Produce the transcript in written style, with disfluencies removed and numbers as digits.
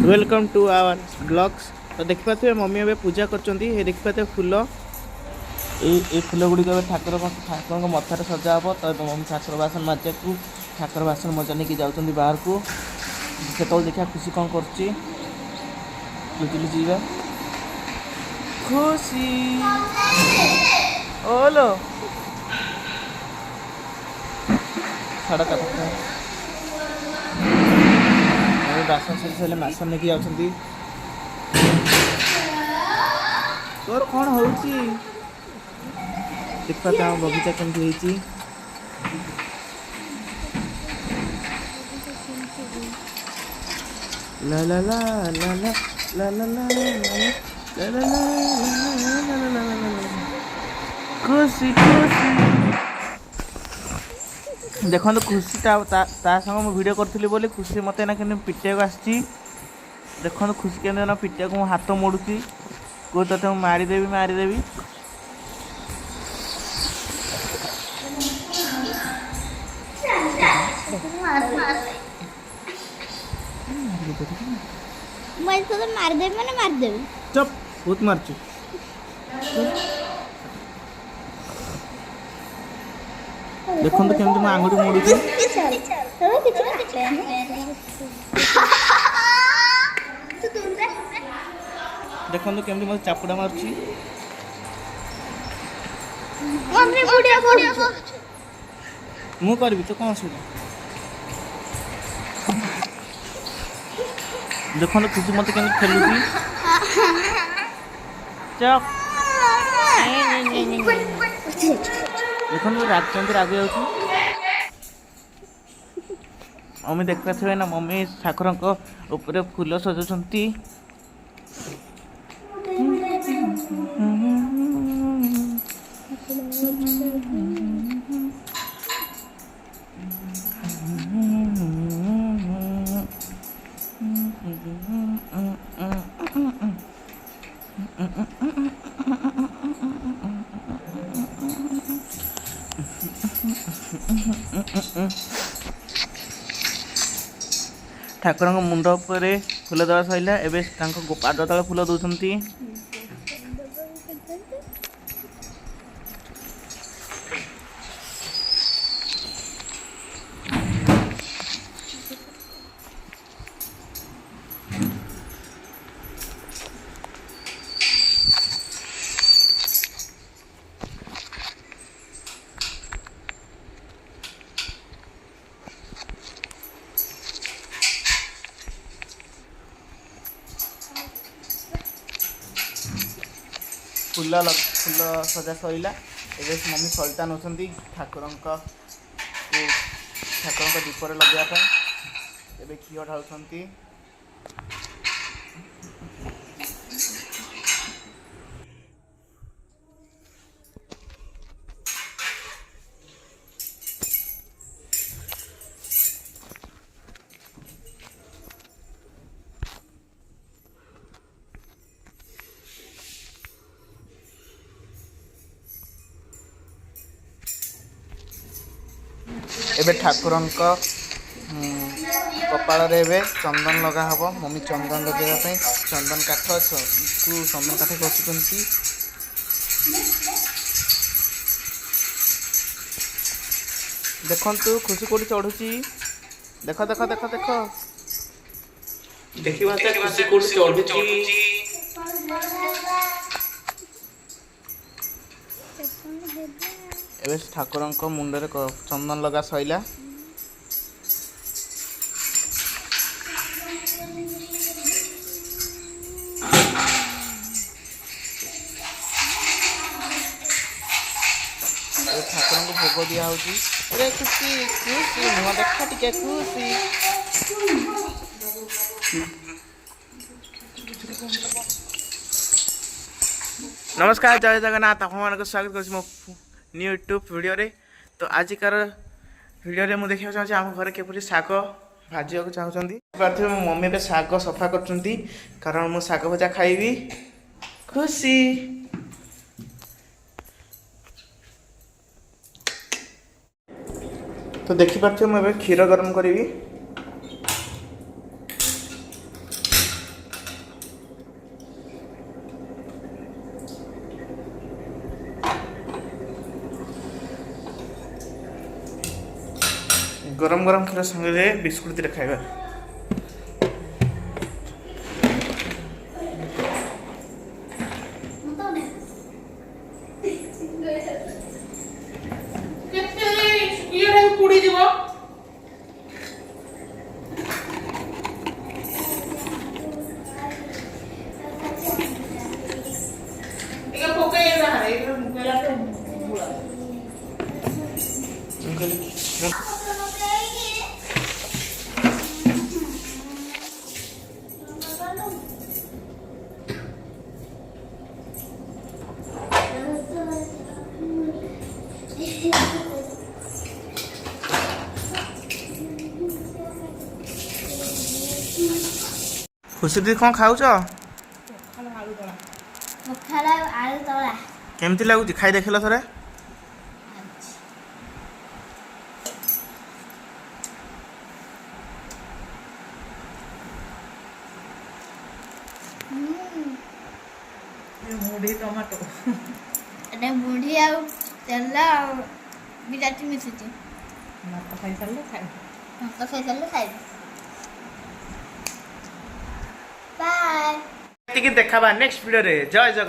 Welcome to our blogs. तो देखिपे mummy ए पूजा कर देखिपे फूल ये फूल गुड़िक ठाकुर मथार सजा हे। तो मम्मी ठाकुर बासन मजा को ठाकुर बासन मजा नहीं जाऊँ बाहर को से देखा खुशी कौन कर खुशी ओलो छाड़ का बासन से मासन नहीं जाऊँ तोर कौन हो देखा बगीचा कमी ला ला ला ला ला ला ला ला ला ला ला खुशी खुशी देखो खुशी संग मुझे वीडियो करी बोली खुशी मत ना कि पिटिया को आसी देखो खुशी के पिटिया को हाथ मोड़ुची को तो मारिदेवी मारिदेवी मारदेवी मैंने मारदेवी चुप बहुत मारचु देखो तो केमती मो आंगुठी मोड़ुची देखो तो केमती मत चापुड़ा मारची मु करबी तो कौन सुन देखो तो खुशी मत केमती खेलुची चप देखो राजचंद्र राग जाऊँ मम्मी देख पाथे ना मम्मी ठाकुर ऊपर फूल सजाउंट ठाकुर मुंड उपर फूल देवा सैला एवं पाद तले फूल दौरान फूल फूल सजा सैला एवं मम्मी सलिता नौ ठाकुर दीपर लगे एवं घी ढालुंट एबे ठाकुर कपाल चंदन लगा हम मम्मी चंदन लगाई चंदन काठ को चंदन काठ घषुंट देखु खुशी कौटी चढ़ुची देख देख देख देख देखिए खुशी कौटी चढ़ुची ठाकुर मुंडे चंदन लगा सैला ठाकुर को भोग दिया अरे खुशी खुशी मुह देख टे खुशी नमस्कार जय जगन्नाथ आप स्वागत कर न्यू यूट्यूब वीडियो रे। तो आजिकार वीडियो रे मुझे देखा चाहिए आम घर केपरी शाग भाजा चाहते मो मम्मी ए शाग सफा कर कारण मु शाग भजा खाइबी खुशी तो देखिपे मुझे क्षीर गरम करी गरम गरम क्षीर संगे बिस्कुट दिटा खाइबा। खुशी दी कौन खाऊच ପଖାଳ ଆଳୁ ତଳା केमती लगुच खाई देखल थरे मुढ़ी टमाटो ଏଟା ମୁଢ଼ି ଆଉ ତେଲ ଆଉ ବିଲାତି ମିଶୁଛି। भात खाई सारे खाए ଭାତ ଖାଇସାରିଲେ ଖାଇବି। ବାଏ। देखा नेक्स्ट वीडियो रे जय जगन्नाथ।